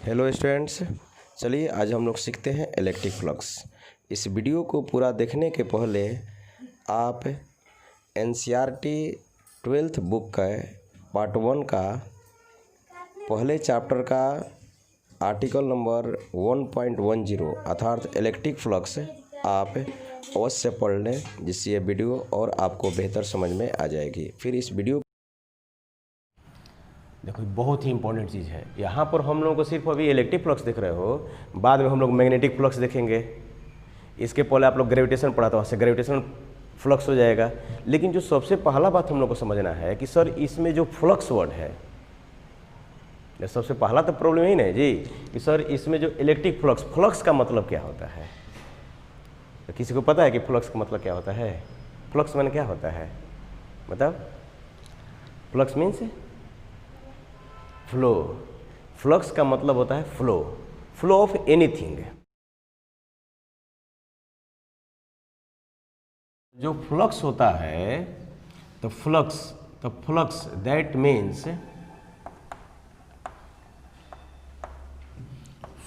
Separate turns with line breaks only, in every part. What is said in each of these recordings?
Hello students, चलिए आज हम लोग सीखते हैं इलेक्ट्रिक फ्लक्स। इस वीडियो को पूरा देखने के पहले आप एनसीईआरटी 12th बुक का पार्ट 1 का पहले चैप्टर का आर्टिकल नंबर 1.10 अर्थात इलेक्ट्रिक फ्लक्स आप अवश्य पढ़ लें, जिससे ये वीडियो और आपको बेहतर समझ में आ जाएगी। फिर इस वीडियो
देखो बहुत ही इंपॉर्टेंट चीज़ है। यहाँ पर हम लोगों को सिर्फ अभी इलेक्ट्रिक फ्लक्स देख रहे हो, बाद में हम लोग मैग्नेटिक फ्लक्स देखेंगे। इसके पहले आप लोग ग्रेविटेशन पढ़ा था, वहाँ से ग्रेविटेशन फ्लक्स हो जाएगा। लेकिन जो सबसे पहला बात हम लोग को समझना है कि सर इसमें जो फ्लक्स वर्ड है, सबसे पहला तो प्रॉब्लम यही नहीं जी कि सर इसमें जो इलेक्ट्रिक फ्लक्स, फ्लक्स का मतलब क्या होता है? तो किसी को पता है कि फ्लक्स का मतलब क्या होता है? फ्लक्स माने क्या होता है? मतलब फ्लक्स मीन्स फ्लो। फ्लक्स का मतलब होता है फ्लो, फ्लो ऑफ एनीथिंग। जो फ्लक्स होता है तो flux that means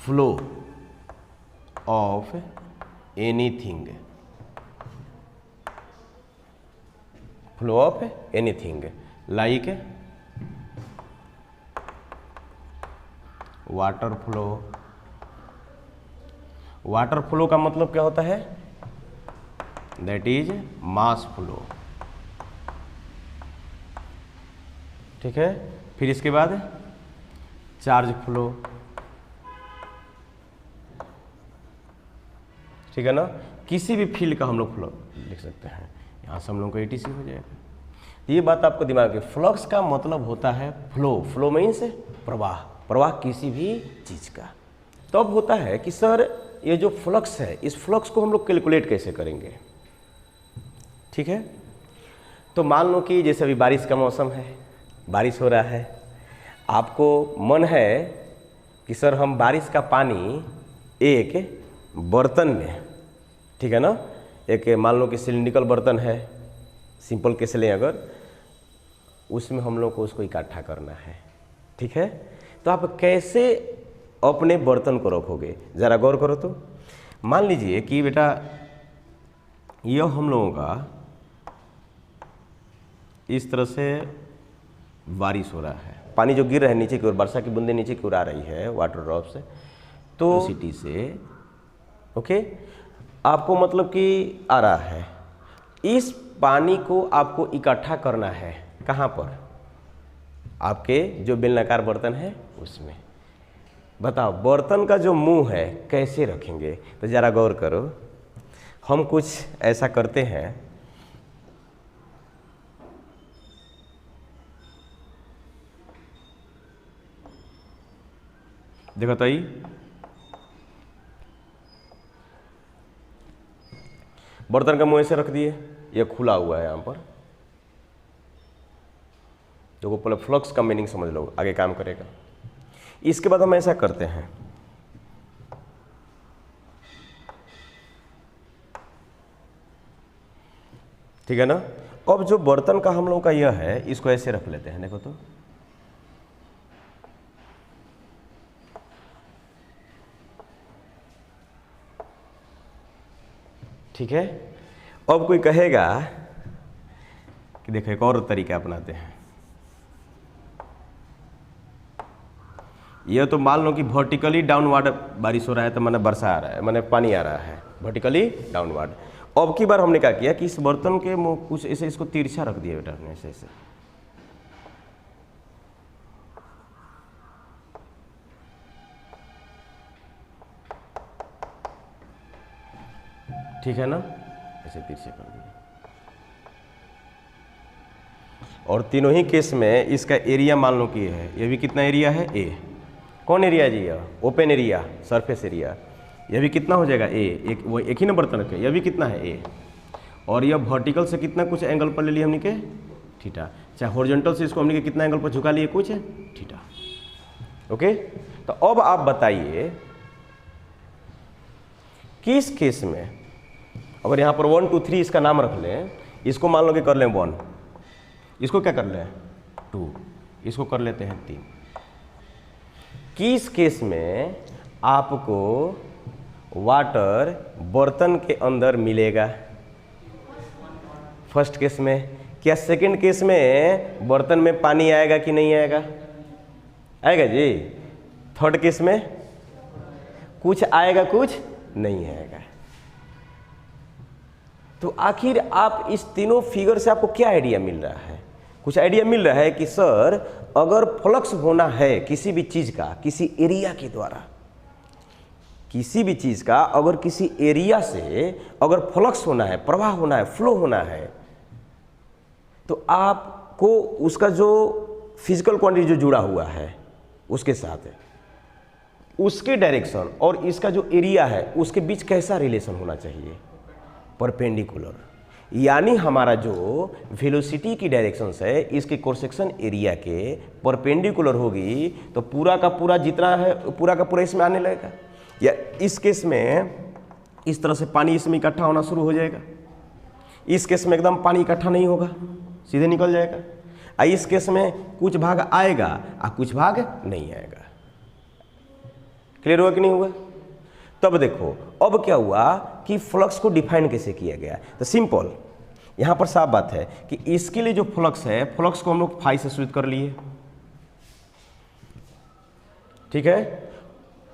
flow of anything, flow of anything like water flow. Water flow का मतलब क्या होता है? That is mass flow. ठीक है, फिर इसके बाद चार्ज फ्लो। ठीक है ना, किसी भी फील्ड का हम लोग फ्लो लिख सकते हैं। यहाँ से हम लोग को एटीसी हो जाएगा। ये बात आपको दिमाग में, फ्लक्स का मतलब होता है फ्लो। फ्लो मीन्स प्रवाह, प्रवाह किसी भी चीज़ का। तो अब होता है कि सर ये जो फ्लक्स है, इस फ्लक्स को हम लोग कैलकुलेट कैसे करेंगे? ठीक है, तो मान लो कि जैसे अभी बारिश का मौसम है, बारिश हो रहा है, आपको मन है कि सर हम बारिश का पानी एक बर्तन में, ठीक है ना, एक मान लो कि सिलिंड्रिकल बर्तन है, सिंपल कैसे लें अगर, उसमें हम लोग को उसको इकट्ठा करना है। ठीक है, तो आप कैसे अपने बर्तन को रखोगे, ज़रा गौर करो। तो मान लीजिए कि बेटा यह हम लोगों का इस तरह से बारिश हो रहा है, पानी जो गिर रहा है नीचे की ओर, वर्षा की बूंदें नीचे की ओर आ रही है, वाटर ड्रॉप से, तो सिटी से ओके, आपको मतलब कि आ रहा है। इस पानी को आपको इकट्ठा करना है कहाँ पर? आपके जो बेलनाकार बर्तन है उसमें। बताओ बर्तन का जो मुंह है कैसे रखेंगे? तो ज़रा गौर करो, हम कुछ ऐसा करते हैं। देखो तो बर्तन का मुंह ऐसे रख दिए, ये खुला हुआ है यहाँ पर। देखो पहले फ्लक्स का मीनिंग समझ लो, आगे काम करेगा। इसके बाद हम ऐसा करते हैं, ठीक है ना। अब जो बर्तन का हम लोग का यह है, इसको ऐसे रख लेते हैं। देखो तो ठीक है। अब कोई कहेगा कि देखो एक और तरीका अपनाते हैं। यह तो मान लो कि वर्टिकली डाउनवर्ड बारिश हो रहा है, तो मैंने वर्षा आ रहा है, मैंने पानी आ रहा है वर्टिकली डाउनवर्ड। अब की बार हमने क्या किया कि इस बर्तन के मुंह कुछ ऐसे इसको तिरछा रख दिया बेटा, ऐसे ऐसे। ठीक है ना, ऐसे तिरछे कर दिया। और तीनों ही केस में इसका एरिया मान लो कि है, ये भी कितना एरिया है? ए। कौन एरिया है जी? यह ओपन एरिया, सरफेस एरिया। यह भी कितना हो जाएगा? ए। एक वो एक ही नंबर तक है, यह भी कितना है? ए। और यह वर्टिकल से कितना कुछ एंगल पर ले लिया हमने के थीटा, चाहे हॉरिजॉन्टल से इसको हमने के कितना एंगल पर झुका लिए? कुछ थीटा। ओके, तो अब आप बताइए किस केस में, अगर यहाँ पर 1 2 3 इसका नाम रख लें, इसको मान लो कि कर लें 1, इसको क्या कर लें 2, इसको कर लेते हैं 3, किस केस में आपको वाटर बर्तन के अंदर मिलेगा? फर्स्ट केस में। क्या सेकंड केस में बर्तन में पानी आएगा कि नहीं आएगा? आएगा जी। थर्ड केस में कुछ आएगा कुछ नहीं आएगा। तो आखिर आप इस तीनों फिगर से आपको क्या आइडिया मिल रहा है? कुछ आइडिया मिल रहा है कि सर अगर फ्लक्स होना है किसी भी चीज़ का किसी एरिया के द्वारा, किसी भी चीज़ का अगर किसी एरिया से अगर फ्लक्स होना है, प्रवाह होना है, फ्लो होना है, तो आपको उसका जो फिजिकल क्वांटिटी जो जुड़ा हुआ है उसके साथ है, उसके डायरेक्शन और इसका जो एरिया है उसके बीच कैसा रिलेशन होना चाहिए? परपेंडिकुलर। यानी हमारा जो वेलोसिटी की डायरेक्शन है इसके क्रॉस सेक्शन एरिया के परपेंडिकुलर होगी, तो पूरा का पूरा जितना है पूरा का पूरा इसमें आने लगेगा। या इस केस में इस तरह से पानी इसमें इकट्ठा होना शुरू हो जाएगा। इस केस में एकदम पानी इकट्ठा नहीं होगा, सीधे निकल जाएगा। इस केस में कुछ भाग आएगा और कुछ भाग नहीं आएगा। क्लियर हुआ कि नहीं हुआ? तब देखो अब क्या हुआ कि फ्लक्स को डिफाइन कैसे किया गया। तो सिंपल, यहां पर साफ बात है कि इसके लिए जो फ्लक्स है, फ्लक्स को हम लोग फाई से सूचित कर लिए। ठीक है,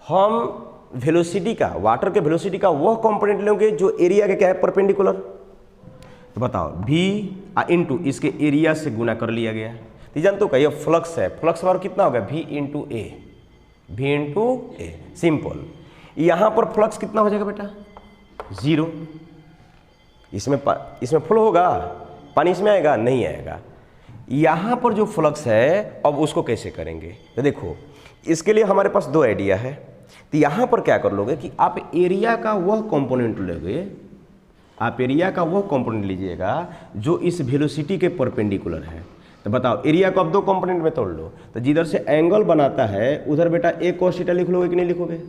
हम वेलोसिटी का, वाटर के वेलोसिटी का वह कंपोनेंट लेंगे जो एरिया के क्या है, परपेंडिकुलर। तो बताओ v इंटू इसके एरिया से गुना कर लिया गया। तो जानते हो क्या, ये फ्लक्स है, फ्लक्स बार कितना होगा, v इंटू ए। सिंपल। यहां पर फ्लक्स कितना हो जाएगा बेटा, 0। इसमें फ्लो होगा, पानी इसमें आएगा नहीं आएगा। यहां पर जो फ्लक्स है अब उसको कैसे करेंगे? तो देखो इसके लिए हमारे पास दो आइडिया है। तो यहां पर क्या कर लोगे कि आप एरिया का वह कंपोनेंट लोगे, आप एरिया का वह कंपोनेंट लीजिएगा जो इस वेलोसिटी के परपेंडिकुलर है। तो बताओ एरिया को आप दो कंपोनेंट में तोड़ लो, तो जिधर से एंगल बनाता है उधर बेटा ए cos थीटा लिख लोगे कि नहीं लिखोगे?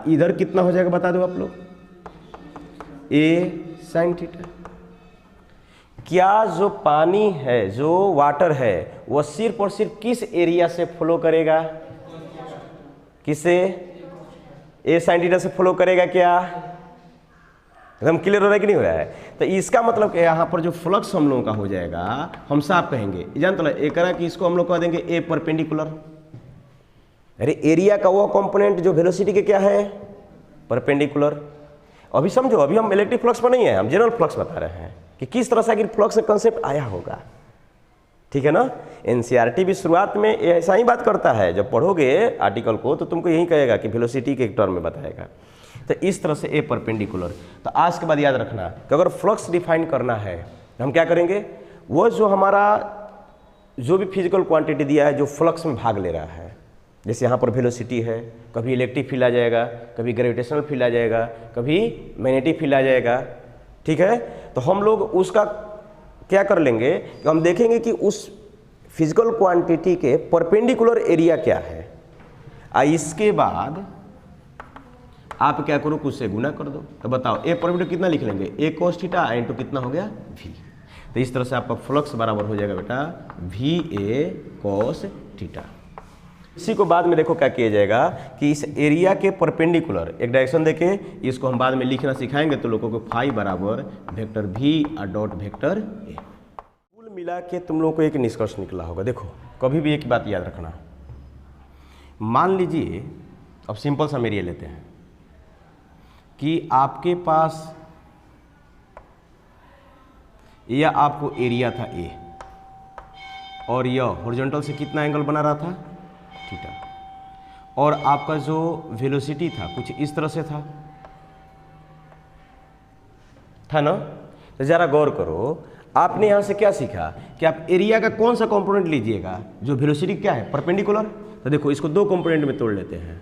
इधर कितना हो जाएगा बता दो आप लोग, ए sin थीटा। क्या जो पानी है, जो वाटर है, वह सिर्फ और सिर्फ किस एरिया से फ्लो करेगा? किसे? ए sin थीटा से फ्लो करेगा। क्या एकदम क्लियर हो रहा है कि नहीं हो रहा है? तो इसका मतलब कि यहाँ पर जो फ्लक्स हम लोगों का हो जाएगा, हम साफ कहेंगे जानते हो एक कि इसको हम लोग कह देंगे ए परपेंडिकुलर। अरे एरिया का वो कंपोनेंट जो वेलोसिटी के क्या है, परपेंडिकुलर। अभी समझो, अभी हम इलेक्ट्रिक फ्लक्स पर नहीं है, हम जनरल फ्लक्स बता रहे हैं कि किस तरह से आखिर फ्लक्स का कंसेप्ट आया होगा। ठीक है ना? एनसीईआरटी भी शुरुआत में ऐसा ही बात करता है, जब पढ़ोगे आर्टिकल को तो तुमको यही कहेगा कि वेलोसिटी के एक टर्म में बताएगा। तो इस तरह से ए परपेंडिकुलर। तो आज के बाद याद रखना कि अगर फ्लक्स डिफाइन करना है तो हम क्या करेंगे, वो जो हमारा जो भी फिजिकल क्वांटिटी दिया है जो फ्लक्स में भाग ले रहा है, जैसे यहाँ पर वेलोसिटी है, कभी इलेक्ट्रिक फील्ड आ जाएगा, कभी ग्रेविटेशनल फील्ड आ जाएगा, कभी मैग्नेटिक फील्ड आ जाएगा। ठीक है, तो हम लोग उसका क्या कर लेंगे कि हम देखेंगे कि उस फिजिकल क्वांटिटी के परपेंडिकुलर एरिया क्या है। इसके बाद आप क्या करो, कुछ से गुना कर दो। तो बताओ ए परपेंडिकुलर कितना लिख लेंगे, ए cos थीटा इंटू कितना हो गया, v। तो इस तरह से आपका फ्लक्स बराबर हो जाएगा बेटा v a cos थीटा। इसी को बाद में देखो क्या किया जाएगा कि इस एरिया के परपेंडिकुलर एक डायरेक्शन देके इसको हम बाद में लिखना सिखाएंगे, तो लोगों को फाई बराबर वेक्टर v और डॉट वेक्टर a। कुल मिला के तुम लोगों को एक निष्कर्ष निकला होगा। देखो कभी भी एक बात याद रखना, मान लीजिए अब सिंपल सा एरिया लेते हैं कि आपके पास यह आपको एरिया था ए और यह हॉरिजॉन्टल से कितना एंगल बना रहा था, थीटा, और आपका जो वेलोसिटी था कुछ इस तरह से था ना। तो जरा गौर करो, आपने यहां से क्या सीखा कि आप एरिया का कौन सा कंपोनेंट लीजिएगा जो वेलोसिटी क्या है, परपेंडिकुलर। तो देखो इसको दो कंपोनेंट में तोड़ लेते हैं।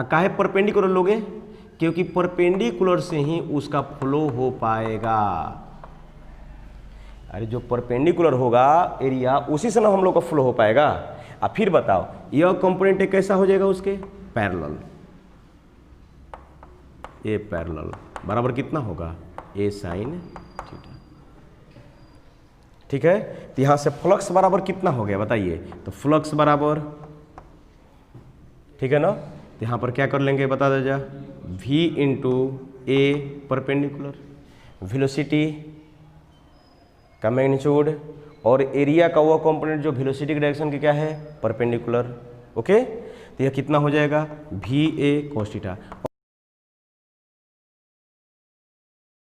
काहे परपेंडिकुलर लोगे, क्योंकि परपेंडिकुलर से ही उसका फ्लो हो पाएगा। अरे जो परपेंडिकुलर होगा एरिया, उसी से ना हम लोग का फ्लो हो पाएगा। अब फिर बताओ यह कंपोनेंट कैसा हो जाएगा, उसके पैरेलल। ए पैरेलल बराबर कितना होगा, ए साइन थीटा। ठीक है। तो यहाँ से फ्लक्स बराबर कितना हो गया बताइए, तो फ्लक्स बराबर, ठीक है ना, तो यहाँ पर क्या कर लेंगे बता दीजिए, v इंटू ए परपेंडिकुलर, वेलोसिटी का मैग्नीट्यूड और एरिया का वो कंपोनेंट जो वेलोसिटी के डायरेक्शन के क्या है, परपेंडिकुलर। ओके, तो यह कितना हो जाएगा, वी ए cos थीटा।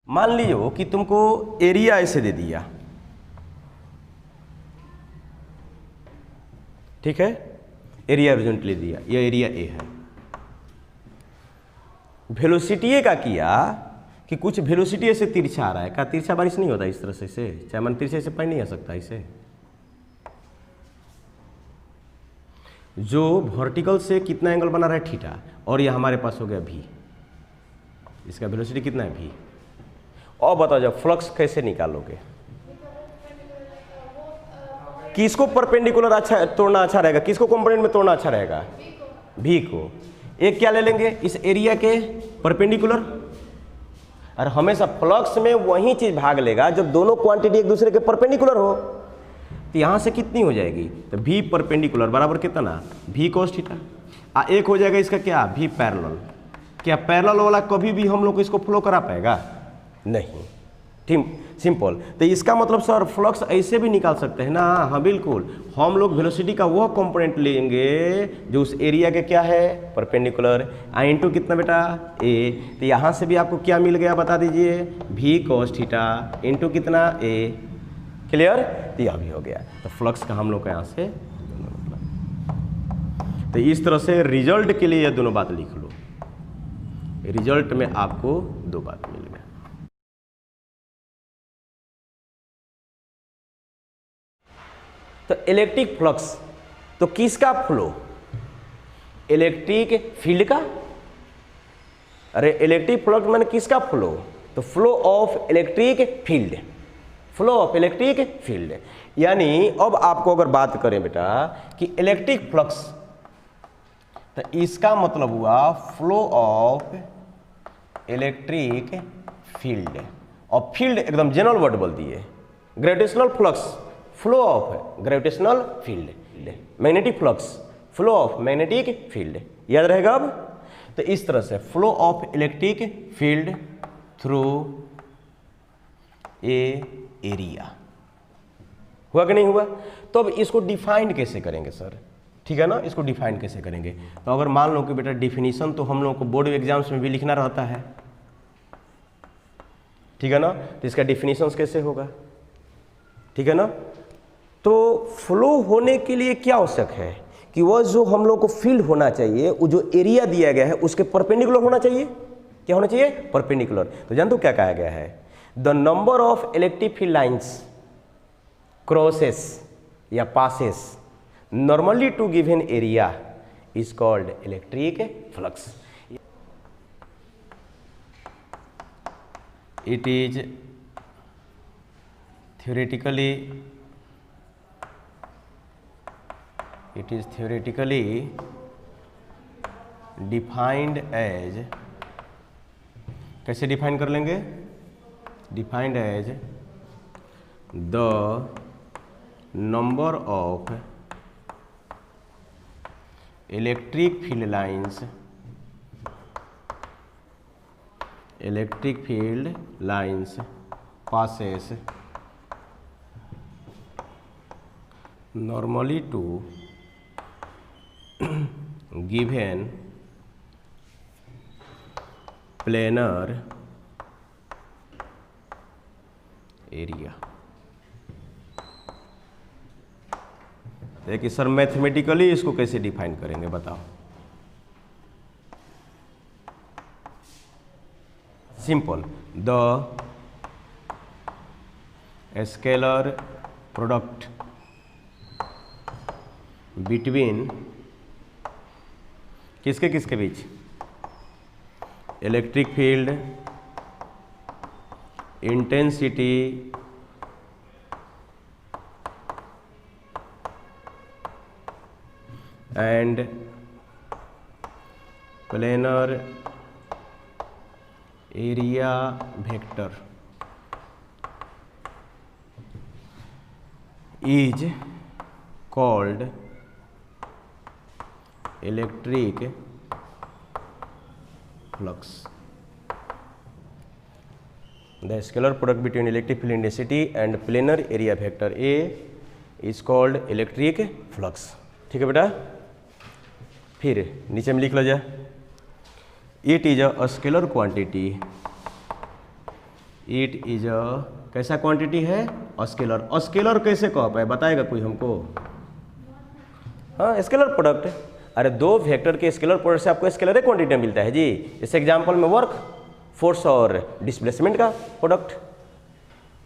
मान लीजिए कि तुमको एरिया ऐसे दे दिया, ठीक है, एरिया हॉरिजॉन्टली दिया, यह एरिया ए है। वेलोसिटी ए का किया कि कुछ वेलोसिटी ऐसे तिरछा आ रहा है, क्या तिरछा बारिश नहीं होता इस तरह से, चाहे मन तिरछे से पानी नहीं आ सकता इसे, जो वर्टिकल से कितना एंगल बना रहा है थीटा, और यह हमारे पास हो गया भी, इसका वेलोसिटी कितना है भी। और बताओ जब फ्लक्स कैसे निकालोगे, किसको परपेंडिकुलर अच्छा तोड़ना अच्छा रहेगा, किसको कंपोनेंट में तोड़ना अच्छा रहेगा, भी को। एक क्या ले लेंगे, इस एरिया के परपेंडिकुलर, और हमेशा फ्लक्स में वही चीज भाग लेगा जब दोनों क्वांटिटी एक दूसरे के परपेंडिकुलर हो। तो यहां से कितनी हो जाएगी, तो भी परपेंडिकुलर बराबर कितना, भी cos थीटा। एक हो जाएगा इसका क्या, भी पैरेलल। क्या पैरेलल वाला कभी भी हम लोग को इसको फ्लो करा पाएगा, नहीं, ठीक, सिंपल। तो इसका मतलब सर फ्लक्स ऐसे भी निकाल सकते हैं ना, हाँ बिल्कुल, हम लोग वेलोसिटी का वो कंपोनेंट लेंगे जो उस एरिया के क्या है, परपेंडिकुलर, इंटू कितना बेटा, ए। तो यहाँ से भी आपको क्या मिल गया बता दीजिए, भी cos थीटा इंटू कितना, ए। क्लियर, तो यह भी हो गया। तो फ्लक्स का हम लोग का यहाँ से, तो इस तरह से रिजल्ट के लिए यह दोनों बात लिख लो, रिजल्ट में आपको दो बात मिल गया। तो इलेक्ट्रिक फ्लक्स तो किसका फ्लो, इलेक्ट्रिक फील्ड का, अरे इलेक्ट्रिक फ्लक्स माने किसका फ्लो, तो flow of electric field, flow of electric field. यानी अब आपको अगर बात करें बेटा कि इलेक्ट्रिक फ्लक्स, तो इसका मतलब हुआ फ्लो ऑफ इलेक्ट्रिक फील्ड, और फील्ड एकदम जनरल वर्ड बोल दिए, gravitational flux flow of gravitational field, magnetic flux flow of magnetic field, याद रहेगा अब। तो इस तरह से flow of electric field through A area, हुआ कि नहीं हुआ। तो अब इसको डिफाइंड कैसे करेंगे सर, ठीक है ना, इसको डिफाइन कैसे करेंगे। तो अगर मान लो कि बेटा डिफिनीशन तो हम लोग को बोर्ड एग्जाम्स में भी लिखना रहता है, ठीक है ना, तो इसका डिफिनीशन कैसे होगा, ठीक है ना। तो फ्लो होने के लिए क्या आवश्यक है कि वह जो हम लोग को फील्ड होना चाहिए, वो जो एरिया दिया गया है उसके परपेंडिकुलर होना चाहिए, क्या होना चाहिए, परपेंडिकुलर। तो जानते हो क्या कहा गया है, the number of electric field lines crosses या passes normally to given area is called electric flux. It is theoretically defined as, कैसे डिफाइन कर लेंगे, defined as the number of electric field lines passes normally to given planar area। देखिए sir mathematically इसको कैसे define करेंगे बताओ। Simple, the scalar product between किसके किसके बीच, electric field intensity and planar area vector is called electric flux. The scalar product between electric field intensity and planar area vector A is called electric flux. ठीक है बेटा, फिर नीचे में लिख लो जा, it is a scalar quantity, it is a कैसा quantity है, स्केलर। स्केलर कैसे कह पाए, बताएगा कोई हमको? हाँ, स्केलर प्रोडक्ट। अरे दो वेक्टर के स्केलर प्रोडक्ट से आपको स्केलर क्वांटिटी मिलता है जी। इस एग्जांपल में वर्क, फोर्स और डिस्प्लेसमेंट का प्रोडक्ट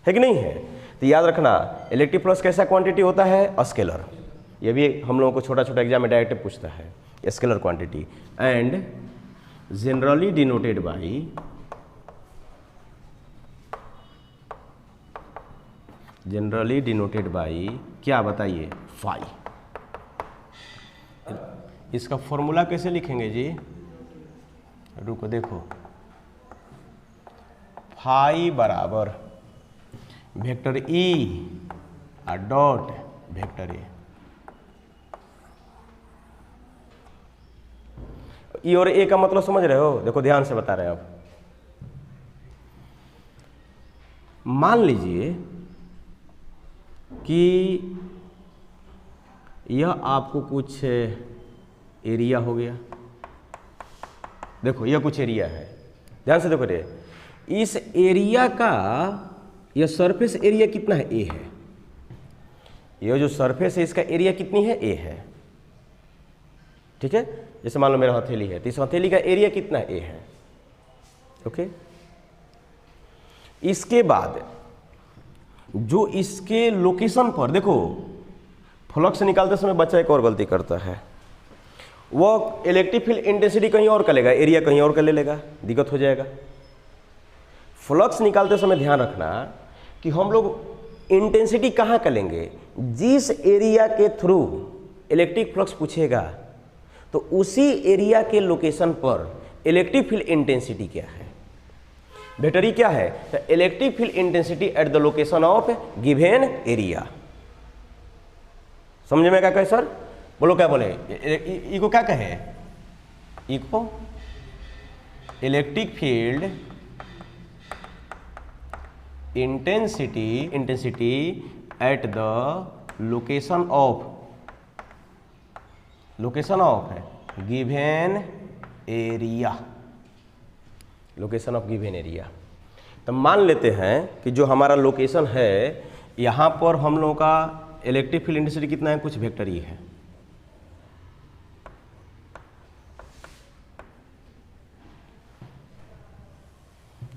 है कि नहीं है? तो याद रखना, इलेक्ट्रिक फ्लक्स कैसा क्वांटिटी होता है, स्केलर। ये भी हम लोगों को छोटा छोटा एग्जाम में डायरेक्ट पूछता है, scalar quantity. And generally denoted by क्या बताइए, फाई। इसका फॉर्मूला कैसे लिखेंगे जी, रुको देखो, फाई बराबर वेक्टर ई और डॉट वेक्टर ए। ई और ए का मतलब समझ रहे हो? देखो ध्यान से बता रहे हैं। अब मान लीजिए कि यह आपको कुछ एरिया हो गया, देखो यह कुछ एरिया है, ध्यान से देखो रे, इस एरिया का यह सरफेस एरिया कितना है, ए है। यह जो सरफेस है इसका एरिया कितनी है, ए है। ठीक है, जैसे मान लो मेरा हथेली है, तो इस हथेली का एरिया कितना है, ए है। ओके, इसके बाद जो इसके लोकेशन पर, देखो फ्लक्स निकालते समय बच्चा एक और गलती करता है, वो इलेक्ट्रिक फील्ड इंटेंसिटी कहीं और का लेगा, एरिया कहीं और का ले लेगा, दिक्कत हो जाएगा। फ्लक्स निकालते समय ध्यान रखना कि हम लोग इंटेंसिटी कहाँ का लेंगे, जिस एरिया के थ्रू इलेक्ट्रिक फ्लक्स पूछेगा तो उसी एरिया के लोकेशन पर इलेक्ट्रिक फील्ड इंटेंसिटी क्या है, वेक्टर क्या है, तो electric field intensity at the location of given area. समझ में क्या कहे सर? बोलो क्या बोले, इको क्या कहे, इको electric field intensity at the location of given area, location of given area. तो मान लेते हैं कि जो हमारा लोकेशन है यहाँ पर हम लोगों का इलेक्ट्रिक फील्ड इंटेंसिटी कितना है, कुछ वेक्टर ई है।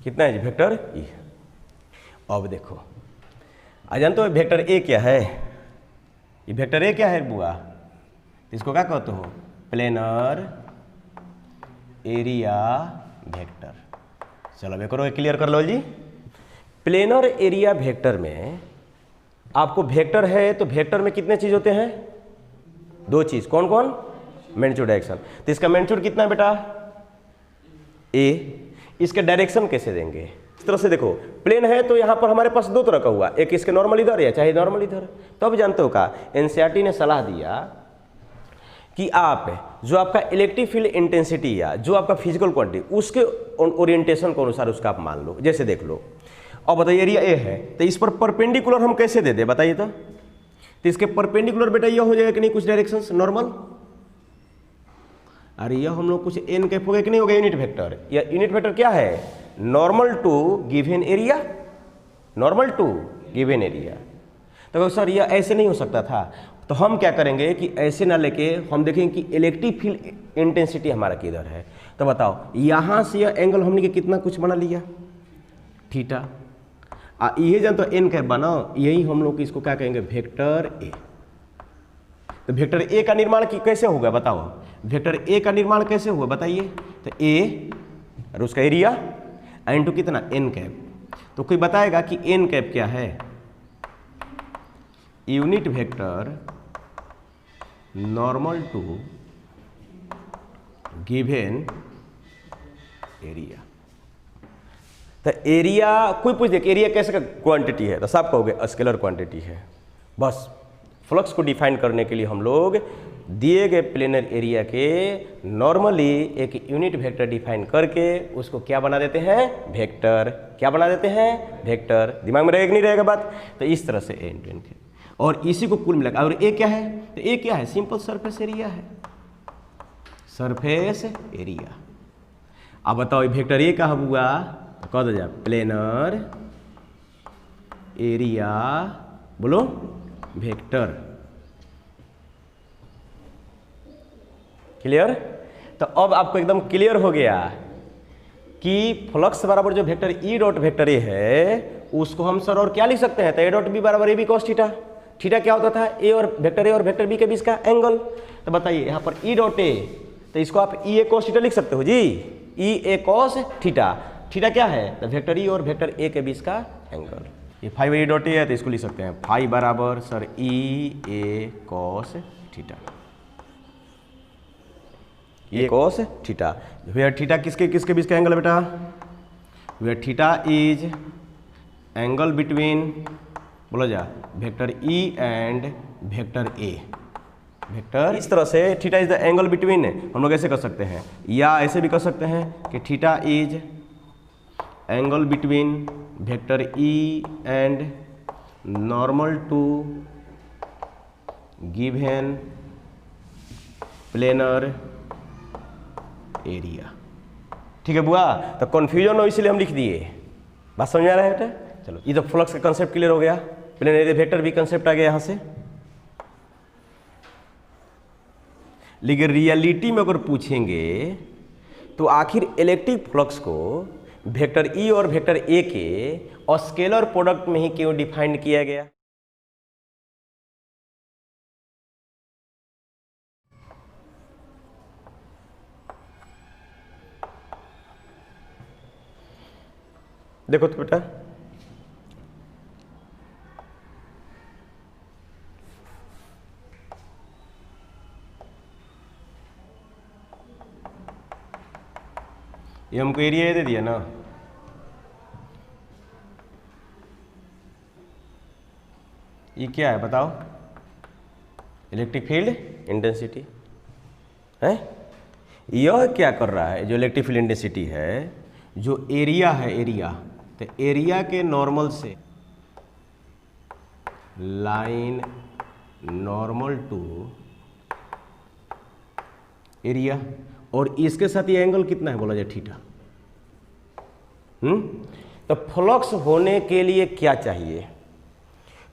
कितना है जी, वेक्टर ई। अब देखो, आ जानते हो वेक्टर ए क्या है, ये वेक्टर ए क्या है बुआ, इसको क्या कहते हो, प्लेनर एरिया वेक्टर। चलो एक और क्लियर कर लो जी। प्लेनर एरिया वेक्टर में आपको वेक्टर है, तो वेक्टर में कितने चीज होते हैं, दो चीज, कौन कौन, मैग्नीट्यूड डायरेक्शन। तो इसका मैग्नीट्यूड कितना है बेटा, ए। इसके डायरेक्शन कैसे देंगे, इस तरह से देखो, प्लेन है तो यहाँ पर हमारे पास दो तरह का हुआ, एक इसके नॉर्मल इधर या चाहे नॉर्मल इधर। तो अब जानते हो का, एनसीईआरटी ने सलाह दिया कि आप जो आपका इलेक्ट्रिक फील्ड इंटेंसिटी या जो आपका फिजिकल क्वांटिटी, उसके ओरिएंटेशन के अनुसार उसका आप मान लो। जैसे देख लो, अब बताइए एरिया ए है, तो इस पर परपेंडिकुलर हम कैसे दे दे, बताइए तो इसके परपेंडिकुलर बेटा यह हो जाएगा कि नहीं, कुछ डायरेक्शंस नॉर्मल। अरे यह हम लोग कुछ एन कैप हो गया कि नहीं हो गया, यूनिट वेक्टर। या यूनिट वेक्टर क्या है, normal to given area, normal to given area. तो सर यह ऐसे नहीं हो सकता था, तो हम क्या करेंगे कि ऐसे ना लेके हम देखेंगे कि इलेक्ट्रिक फील्ड इंटेंसिटी हमारा किधर है। तो बताओ यहाँ से यह एंगल हमने के कितना कुछ बना लिया, थीटा। ये जान तो एन कैप बनाओ, यही हम लोग इसको क्या कहेंगे, वेक्टर ए। तो वेक्टर ए का निर्माण कैसे होगा बताओ, वेक्टर ए का निर्माण कैसे हुआ बताइए। तो ए और उसका एरिया इनटू कितना, एन कैप। तो कोई बताएगा कि एन कैप क्या है, unit vector normal to given area. तो एरिया कोई पूछ दे कि एरिया कैसे का क्वांटिटी है, तो सब कहोगे स्केलर क्वांटिटी है। बस फ्लक्स को डिफाइन करने के लिए हम लोग दिए गए प्लेनर एरिया के नॉर्मली एक यूनिट वेक्टर डिफाइन करके उसको क्या बना देते हैं, वेक्टर। क्या बना देते हैं, वेक्टर। दिमाग में रहेगा नहीं रहेगा बात? तो इस तरह से एंड टू एंड, और इसी को कुल मिलाकर, और ए क्या है, तो ए क्या है, सिंपल सरफेस एरिया है, सरफेस एरिया। अब बताओ वेक्टर ए कहाँ हुआ, तो कह दो जा प्लेनर एरिया, बोलो वेक्टर। क्लियर? तो अब आपको एकदम क्लियर हो गया कि फ्लक्स बराबर जो वेक्टर ई डॉट वेक्टर ए है उसको हम सर और क्या लिख सकते हैं, तो ए डॉट बी बराबर A B cos theta. Theta क्या होता था, ए और वेक्टर बी के बीच का एंगल। तो बताइए यहाँ पर ई डॉट ए, तो इसको आप ई ए कॉस थीटा लिख सकते हो जी, ई ए कॉस थीटा। थीटा क्या है, तो वेक्टर ई और वेक्टर ए के बीच का एंगल। ये फाइव ई डॉट ए है तो इसको लिख सकते हैं फाइव बराबर sir E A cos theta, ये कॉस थीटा। वेयर थीटा किसके किसके बीच का एंगल है बेटा, where theta is angle between, बोलो जा, vector E and vector A. Vector इस तरह से theta is the angle between, हम लोग ऐसे कर सकते हैं या ऐसे भी कर सकते हैं कि theta is angle between vector E and normal to given planar area. ठीक है बुआ, तो कन्फ्यूजन हो इसलिए हम लिख दिए। बात समझ आ रहा है बेटा? चलो, ये तो फ्लक्स का कंसेप्ट क्लियर हो गया, प्लेनर एरिया वेक्टर भी कंसेप्ट आ गया यहाँ से। लेकिन रियलिटी में अगर पूछेंगे तो आखिर इलेक्ट्रिक फ्लक्स को वेक्टर ई और वेक्टर ए के स्केलर प्रोडक्ट में ही क्यों डिफाइन किया गया? देखो तो बेटा, ये हमको एरिया दे दिया ना, ये क्या है बताओ, इलेक्ट्रिक फील्ड इंटेंसिटी है। यह क्या कर रहा है, जो इलेक्ट्रिक फील्ड इंटेंसिटी है, जो एरिया है, एरिया, तो एरिया के नॉर्मल से लाइन नॉर्मल टू एरिया, और इसके साथ ये एंगल कितना है बोला जाए, थीटा। तो फ्लक्स होने के लिए क्या चाहिए,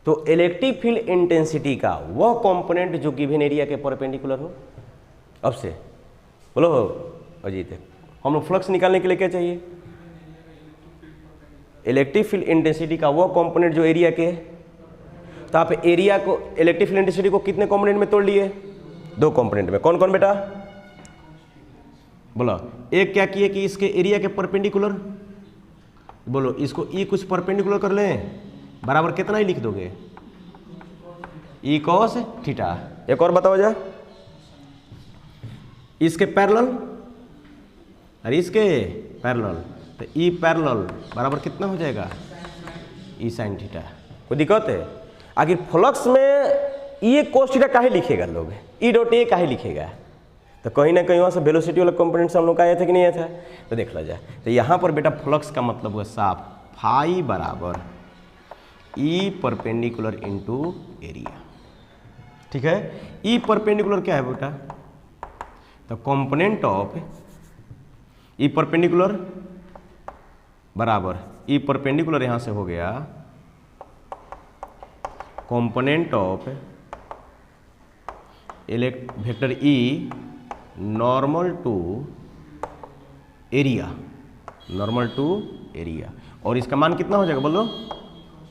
तो इलेक्ट्रिक फील्ड इंटेंसिटी का वह कंपोनेंट जो गिवन एरिया के परपेंडिकुलर हो। अब से बोलो अजीत, हम लोग फ्लक्स निकालने के लिए क्या चाहिए, इलेक्ट्रिक फील्ड इंटेंसिटी का वह कंपोनेंट जो एरिया के। तो आप एरिया को, इलेक्ट्रिक फील्ड इंटेंसिटी को कितने कंपोनेंट में तोड़ लिए, दो कंपोनेंट में। कौन कौन बेटा, बोलो। एक क्या किए कि इसके एरिया के परपेंडिकुलर, बोलो इसको ई कुछ परपेंडिकुलर कर लें, बराबर कितना ही लिख दोगे, ई कॉस थीटा। एक और बताओ जा, इसके पैरेलल और इसके पैरेलल, तो ई पैरेलल बराबर कितना हो जाएगा, ई साइन थीटा। कोई दिक्कत है? आखिर फ्लक्स में ई कॉस थीटा काहे लिखेगा लोग, ई डॉट ए काहे लिखेगा, तो कहीं ना कहीं वहाँ से वेलोसिटी वाला कंपोनेंट से हम लोग का आया था कि नहीं आया था, तो देख ला जाए। तो यहाँ पर बेटा फ्लक्स का मतलब हुआ साफ, फाई बराबर ई परपेंडिकुलर इनटू एरिया। ठीक है, ई परपेंडिकुलर क्या है बेटा, तो कंपोनेंट ऑफ ई परपेंडिकुलर बराबर ई परपेंडिकुलर यहाँ से हो गया component of vector E normal to area, normal to area, और इसका मान कितना हो जाएगा बोलो,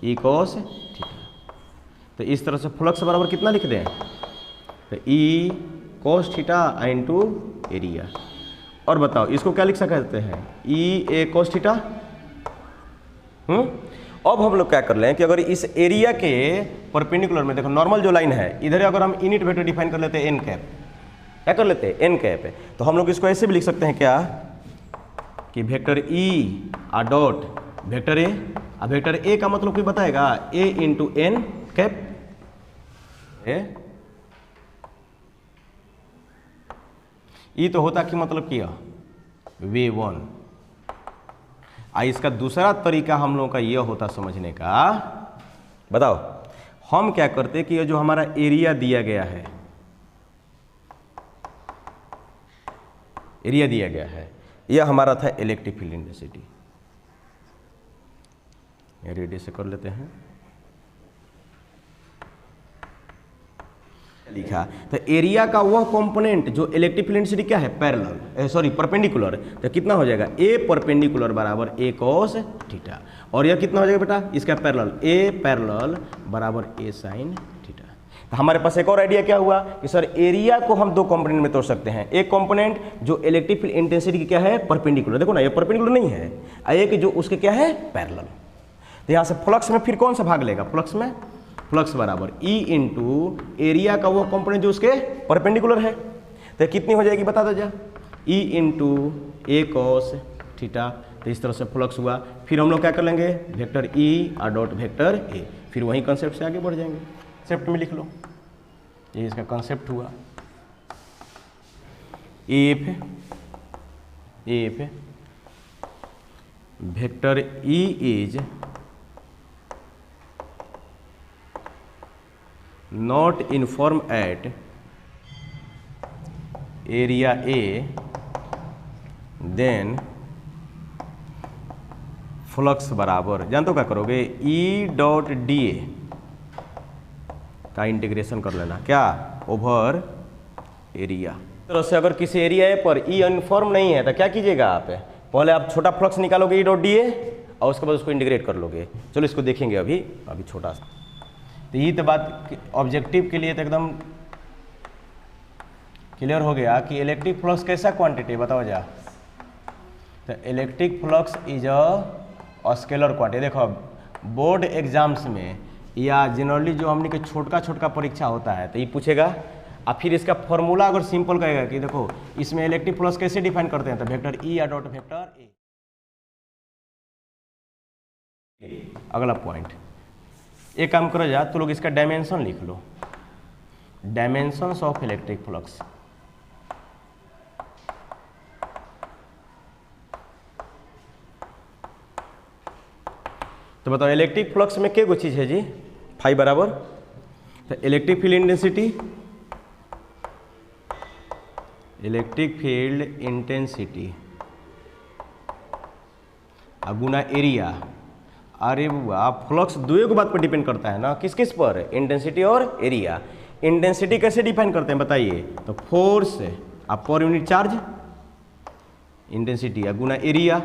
ई कॉस थीटा। तो इस तरह से फ्लक्स बराबर कितना लिख दें, तो E cos theta into area. और बताओ इसको क्या लिख सकते हैं, ई ए कॉस थीटा। अब हम लोग क्या कर लें कि अगर इस एरिया के परपेंडिकुलर में देखो नॉर्मल जो लाइन है, इधर अगर हम यूनिट वेक्टर डिफाइन कर लेते हैं एन कैप, क्या कर लेते हैं एन कैप है, तो हम लोग इसको ऐसे भी लिख सकते हैं क्या कि वेक्टर ई आ डॉट वेक्टर ए, अब वेक्टर ए का मतलब कोई बताएगा, A into N cap, E तो होता कि मतलब किया V1। इसका दूसरा तरीका हम लोगों का यह होता समझने का, बताओ हम क्या करते कि ये जो हमारा एरिया दिया गया है, एरिया दिया गया है, यह हमारा था इलेक्ट्रिक फील्ड इंटेंसिटी। रेडियस से कर लेते हैं, लिखा तो एरिया का वह कंपोनेंट जो इलेक्ट्रिक फील्ड इंटेंसिटी क्या है, पैरेलल सॉरी परपेंडिकुलर, तो कितना हो जाएगा ए परपेंडिकुलर बराबर ए कॉस थीटा, और यह कितना हो जाएगा बेटा इसका पैरेलल, ए पैरेलल बराबर ए साइन थीटा। तो हमारे पास एक और आइडिया क्या हुआ कि सर एरिया को हम दो कंपोनेंट में तोड़ सकते हैं, एक कंपोनेंट जो इलेक्ट्रिक फील्ड इंटेंसिटी की क्या है परपेंडिकुलर, देखो ना ये परपेंडिकुलर नहीं है, एक जो उसके क्या है पैरेलल। तो यहाँ से फ्लक्स में फिर कौन सा भाग लेगा, फ्लक्स में फ्लक्स बराबर ई इंटू एरिया का वो कंपोनेंट जो उसके परपेंडिकुलर है, तो कितनी हो जाएगी बता दो जा, ई इंटू ए कॉस थीटा। तो इस तरह से फ्लक्स हुआ। फिर हम लोग क्या कर लेंगे, वेक्टर ई और डॉट वेक्टर ए, फिर वही कंसेप्ट से आगे बढ़ जाएंगे। कंसेप्ट में लिख लो, ये इसका कंसेप्ट हुआ। If vector E is not uniform at area A, then flux बराबर जानते हो क्या करोगे, ई डॉट डी ए का इंटीग्रेशन कर लेना, क्या ओवर एरिया। तरह से अगर किसी एरिया पर ई यूनिफॉर्म नहीं है तो क्या कीजिएगा आप, पहले आप छोटा फ्लक्स निकालोगे ई डॉट डी ए और उसके बाद उसको इंटीग्रेट कर लोगे। चलो इसको देखेंगे अभी छोटा सा। तो यही तो बात ऑब्जेक्टिव के लिए तो एकदम क्लियर हो गया कि इलेक्ट्रिक फ्लक्स कैसा क्वांटिटी बताओ जा। तो electric flux is a scalar quantity. देखो बोर्ड एग्जाम्स में या जनरली जो हमने के छोटका परीक्षा होता है तो ये पूछेगा, और फिर इसका फॉर्मूला अगर सिंपल कहेगा कि देखो इसमें इलेक्ट्रिक फ्लक्स कैसे डिफाइन करते हैं, तो वेक्टर ई या डॉट वेक्टर ए। अगला पॉइंट, एक काम करो जा, तो लोग इसका डायमेंशन लिख लो, डायमेंशंस ऑफ इलेक्ट्रिक फ्लक्स। तो बताओ इलेक्ट्रिक फ्लक्स में क्या चीज है जी, फाई बराबर, तो electric field intensity, electric field intensity गुना एरिया। अरे वाह, फ्लक्स दो को बात पर डिपेंड करता है ना, किस किस पर, इंटेंसिटी और एरिया। इंटेंसिटी कैसे डिफाइन करते हैं बताइए, तो फोर्स पर यूनिट चार्ज इंटेंसिटी गुना एरिया।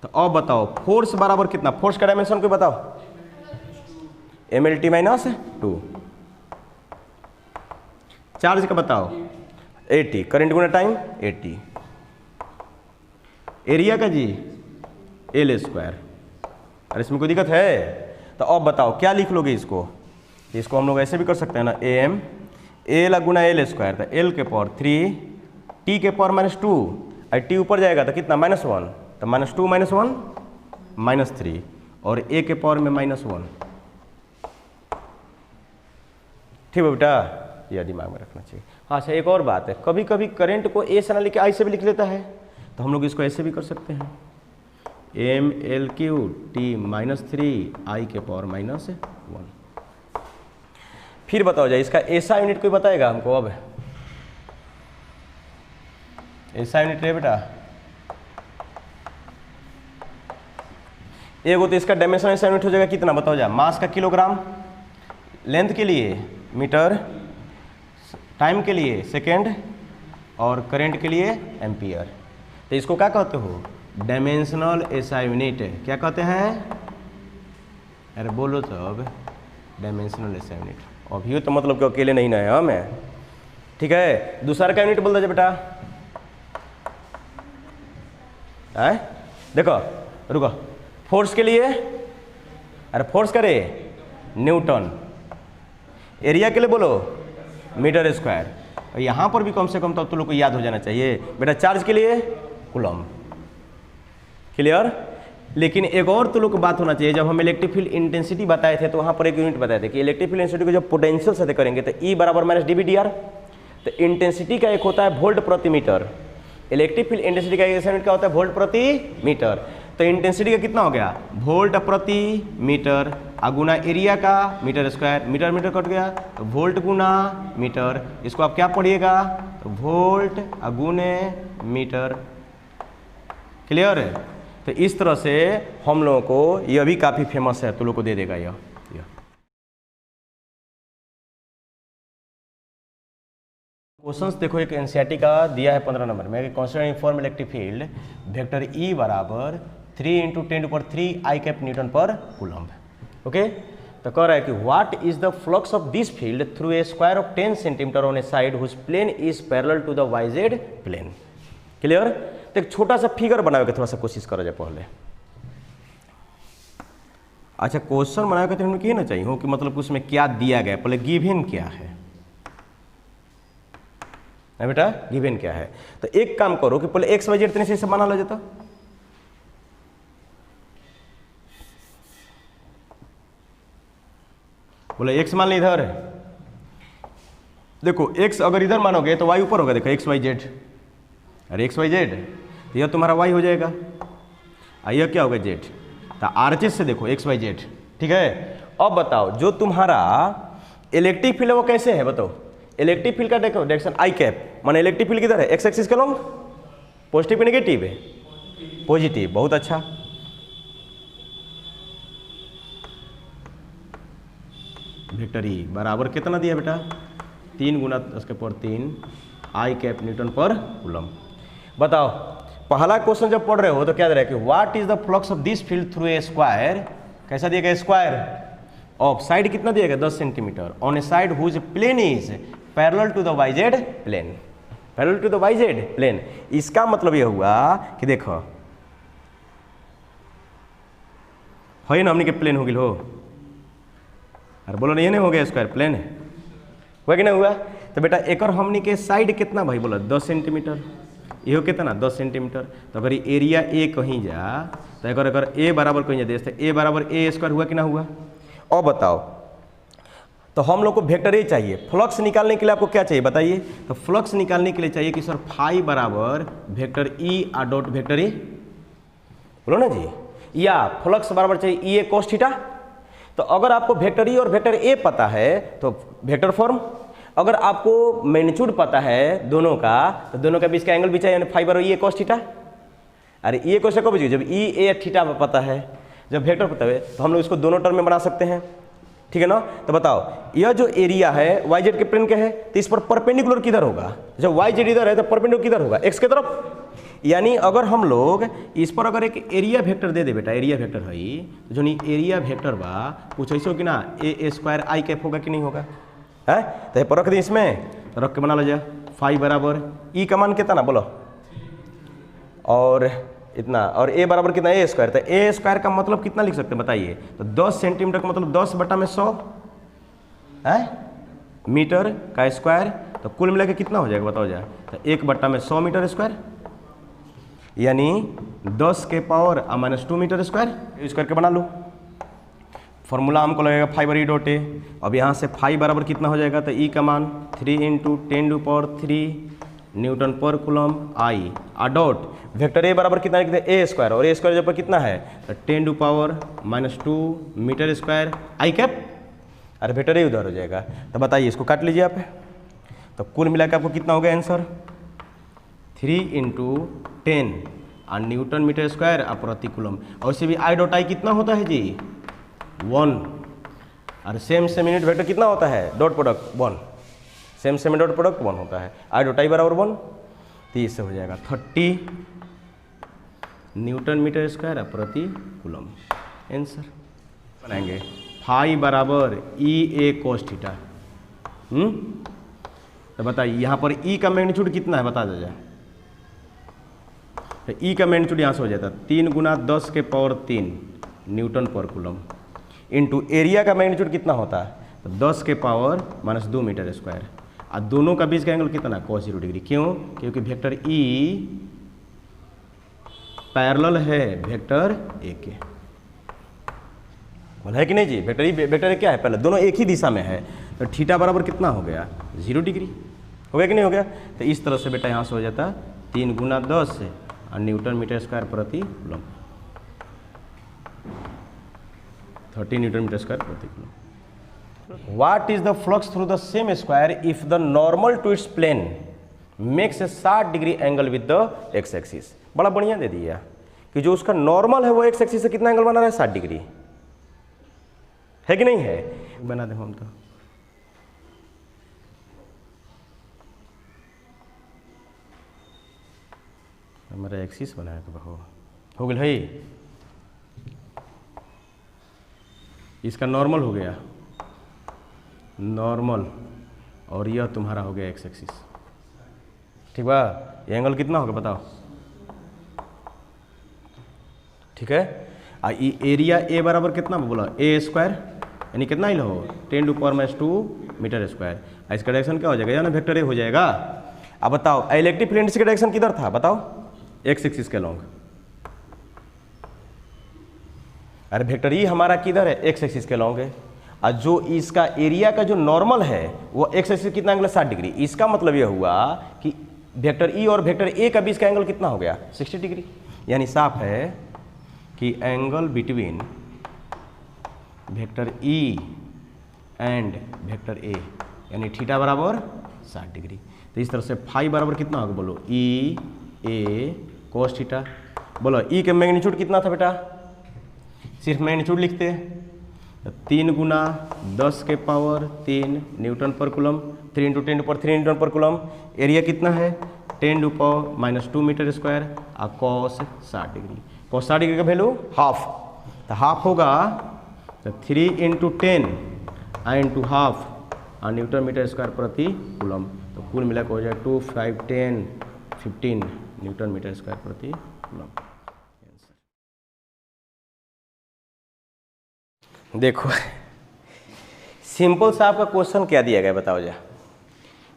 तो अब बताओ फोर्स बराबर कितना, फोर्स का डायमेंशन को बताओ, mlt माइनस 2। चार्ज का बताओ 80, करंट गुना टाइम 80। एरिया का जी एल स्क्वायर। अरे इसमें कोई दिक्कत है? तो अब बताओ क्या लिख लोगे इसको हम लोग ऐसे भी कर सकते हैं ना, एम एल गुना एल स्क्वायर, तो एल के पावर 3 टी के पावर -2 और टी ऊपर जाएगा तो कितना -1, तो -2 -1 -3 और ए के पावर में -1। ठीक है बेटा, यह दिमाग में रखना चाहिए। हाँ अच्छा, एक और बात है, कभी कभी करंट को ए से ना लिख के आई से भी लिख लेता है, तो हम लोग इसको ऐसे भी कर सकते हैं, एम एल क्यू टी -3 आई के पावर -1। फिर बताओ जाए इसका ऐसा यूनिट कोई बताएगा हमको, अब ऐसा यूनिट है बेटा, एक तो इसका डायमेंशन ऐसा यूनिट हो जाएगा कितना बताओ जा, मास का किलोग्राम, लेंथ के लिए मीटर, टाइम के लिए सेकेंड और करंट के लिए एम्पियर। तो इसको क्या कहते हो, डायमेंशनल एसआई यूनिट। क्या कहते हैं, अरे बोलो तो अब, डायमेंशनल एसआई यूनिट। अभी तो मतलब कि अकेले नहीं ना है हम है, ठीक है। दूसरा का यूनिट बोल दीजिए बेटा, है देखो रुको, फोर्स के लिए, अरे फोर्स करे न्यूटन, एरिया के लिए बोलो मीटर स्क्वायर, और यहाँ पर भी कम से कम तो लोग को याद हो जाना चाहिए बेटा, चार्ज के लिए कूलम। क्लियर? लेकिन एक और तो लोग को बात होना चाहिए, जब हम इलेक्ट्रिक फील्ड इंटेंसिटी बताए थे तो वहाँ पर एक यूनिट बताए थे कि इलेक्ट्रिक फील्ड इंटेंसिटी को जब पोटेंशियल से करेंगे तो E बराबर माइनस dV/dr। तो इंटेंसिटी का एक होता है वोल्ट प्रति मीटर, इलेक्ट्रिक फील्ड इंटेंसिटी का एक यूनिट क्या होता है वोल्ट प्रति मीटर। तो इंटेंसिटी का कितना हो गया वोल्ट प्रति मीटर गुना एरिया का metre square, metre metre cut गया तो वोल्ट गुना मीटर, इसको आप क्या पढ़िएगा तो वोल्ट गुने मीटर। क्लियर है? तो इस तरह से हम लोगों को यह भी काफ़ी फेमस है, तो लोग को दे देगा यह। क्वेश्चंस देखो, एक एनसीईआरटी का दिया है 15 नंबर में, consider uniform electric field vector E बराबर 3 × 10⁻³ I कैप न्यूटन पर कूलम्ब। ओके, तो कह रहा है कि what is the flux of this field through a square of 10 centimetre on a side whose plane is parallel to the YZ plane. Clear? तो एक छोटा सा फिगर बनावे के थोड़ा सा कोशिश करा जाए पहले। अच्छा, क्वेश्चन बनावे के तो ना चाहिए हो कि मतलब उसमें क्या दिया गया, पहले गिवन क्या है ना बेटा, गिवन क्या है। तो एक काम करो कि पहले x y z इतने से बना लो जाता। बोले x मान ली इधर है, देखो x अगर इधर मानोगे तो y ऊपर होगा, देखो x y z, अरे x y z तो यह तुम्हारा y हो जाएगा, यह क्या होगा z। तो आरएचएस से देखो x y z, ठीक है। अब बताओ जो तुम्हारा इलेक्ट्रिक फील्ड है वो कैसे है बताओ। इलेक्ट्रिक फील्ड का देखो डायरेक्शन आई कैप, माने इलेक्ट्रिक फील्ड किधर है एक्स एक्सिस के लॉन्ग, पॉजिटिव नेगेटिव है पॉजिटिव, बहुत अच्छा। वेक्टर ई बराबर कितना दिया बेटा 3 × 10⁻³ आई कैप न्यूटन पर कूलम्ब। बताओ पहला क्वेश्चन जब पढ़ रहे हो तो क्या दे रहा है कि what is the flux of this field through a square, कैसा दिया गया स्क्वायर ऑफ साइड कितना दिया गया 10 centimetre on a side whose plane is parallel to the YZ plane, parallel to the YZ plane. इसका मतलब यह हुआ कि देखो है ना हमने के प्लेन हो गया हो, अरे बोलो नहीं हो गया स्क्वायर प्लेन है, हुआ कि नहीं हुआ। तो बेटा एक और हमने के साइड कितना भाई बोला 10 सेंटीमीटर, ये हो कितना 10 सेंटीमीटर। तो अगर एरिया ए कहीं जा तो अगर ए बराबर कहीं जा तो ए बराबर ए स्क्वायर हुआ कि ना हुआ। और बताओ तो हम लोग को वेक्टर ए चाहिए, फ्लक्स निकालने के लिए आपको क्या चाहिए बताइए। तो फ्लक्स निकालने के लिए चाहिए कि सर फाई बराबर वेक्टर ई आ डॉट वेक्टर ए, बोलो ना जी, या फ्लक्स बराबर चाहिए ई ए कोस थीटा। तो अगर आपको वेक्टर ई और वेक्टर ए पता है तो वेक्टर फॉर्म, अगर आपको मैग्नीट्यूड पता है दोनों का तो दोनों के बीच का एंगल भी चाहिए, फाई बराबर ई ए कोस थीटा। अरे ई ए कोस कब जब ई ए थीटा पता है, जब वेक्टर पता है तो हम लोग इसको दोनों टर्म में बना सकते हैं, ठीक है ना। तो बताओ यह जो एरिया है YZ के प्लेन के है तो इस पर परपेंडिकुलर किधर होगा, जब YZ इधर है तो परपेंडिकुलर किधर होगा x के तरफ। यानी अगर हम लोग इस पर अगर एक एरिया वेक्टर दे दे बेटा, एरिया वेक्टर है तो जो नहीं एरिया वेक्टर बा कुछ ऐसे हो कि ना ए स्क्वायर आई कैप होगा कि नहीं होगा है। तो पर रख दी इसमें, तो रख के बना लो जाए फाई बराबर ई का मान कितना ना बोलो और इतना, और ए बराबर कितना ए स्क्वायर। तो ए स्क्वायर का मतलब कितना लिख सकते हैं बताइए। तो 10 सेंटीमीटर का मतलब 10/100 है मीटर का स्क्वायर, तो कुल मिला के कितना हो जाएगा बताओ जाए। तो 1/100 मीटर स्क्वायर, यानी 10 के पावर -2 मीटर स्क्वायर यूज करके बना लो। फॉर्मूला हमको लगेगा फाई बराबर ई डॉट ए। अब यहाँ से फाई बराबर कितना हो जाएगा तो ई का मान 3 × 10⁻³ न्यूटन पर कूलम्ब आई आ डॉट वेक्टर ए बराबर कितना लिखते हैं ए स्क्वायर, और ए स्क्वायर जब पर कितना है तो 10⁻⁻² मीटर स्क्वायर आई कैप। अरे वेक्टर ए उधर हो जाएगा, तो बताइए इसको काट लीजिए आप। तो कुल मिलाकर आपको कितना हो गया आंसर 3 × 10 और न्यूटन मीटर स्क्वायर और प्रति कूलम्ब। और इसे भी आई डॉट आई कितना होता है जी 1, और सेम यूनिट वेक्टर कितना होता है dot product 1, same dot product 1 होता है, आई डॉट आई बराबर 1। तो इससे हो जाएगा 30 न्यूटन मीटर स्क्वायर प्रति कूलम्ब। आंसर बनाएंगे फाई बराबर ई ए कोस थीटा। तो बताइए यहाँ पर ई का मैग्नीट्यूड कितना है बता दीजिए। तो ई का मैग्नीट्यूड यहाँ से हो जाता है 3 × 10⁻³ न्यूटन पर कूलम्ब इंटू एरिया का मैग्नीट्यूड कितना होता है तो 10⁻² मीटर स्क्वायर, और दोनों का बीच का एंगल कितना cos 0 डिग्री। क्यों? क्योंकि वेक्टर ई पैरेलल है वेक्टर ए के। बोला है कि नहीं जी? वेक्टर ए क्या है? पहले दोनों एक ही दिशा में है, तो थीटा बराबर कितना हो गया? 0 डिग्री हो गया कि नहीं हो गया? तो इस तरह से बेटा यहाँ से हो जाता 3 × 10 और न्यूटन मीटर स्क्वायर प्रति कूलम, 30 न्यूटन मीटर स्क्वायर प्रति coulomb. What is the flux through the same square if the normal to its plane makes a 60 degree angle with the x axis? बड़ा बढ़िया दे दिया कि जो उसका नॉर्मल है वो एक्स एक्सिस से कितना एंगल बना रहा है? 60 डिग्री है कि नहीं है? बना दे हम तो हमारा एक्सिस बनाया तो हो गया है, इसका नॉर्मल हो गया नॉर्मल, और यह तुम्हारा हो गया एक्स एक्सिस। ठीक बा? ये एंगल कितना होगा बताओ? ठीक है। ये एरिया ए बराबर कितना बोला? ए स्क्वायर, यानी कितना ही लो 10⁻² मीटर स्क्वायर। इसका डायरेक्शन क्या हो जाएगा? ना वेक्टर ए हो जाएगा। अब बताओ इलेक्ट्रिक फील्ड का डायरेक्शन किधर था? बताओ, एक्स एक्सिस के लॉन्ग। अरे वेक्टर ई हमारा किधर है? एक्स एक्सिस के लॉन्ग है। और जो इसका एरिया का जो नॉर्मल है वो एक्स एक्सिस कितना एंगल? 60 डिग्री। इसका मतलब यह हुआ कि वेक्टर ई और वेक्टर ए का बीच का एंगल कितना हो गया? 60 डिग्री। यानी साफ है कि angle between vector E and vector ए यानी थीटा बराबर 60 डिग्री। तो इस तरह से फाई बराबर कितना होगा? बोलो ई ए कोस थीटा। बोलो ई के मैग्नीट्यूड कितना था बेटा? सिर्फ मैग्नीट्यूड लिखते हैं, 3 × 10⁻³ न्यूटन पर कूलम, 3 × 10⁻³ न्यूटन पर कूलम। एरिया कितना है? 10⁻² मीटर स्क्वायर और कॉस 60 डिग्री। कॉस 60 डिग्री का वैल्यू हाफ, तो हाफ होगा तो 3 × 10 × हाफ और न्यूटन मीटर स्क्वायर प्रति कूलम। तो कुल मिलाकर हो जाए 2 5 10 15 न्यूटन मीटर स्क्वायर प्रति कूलम। देखो सिंपल सा आपका क्वेश्चन क्या दिया गया बताओ जा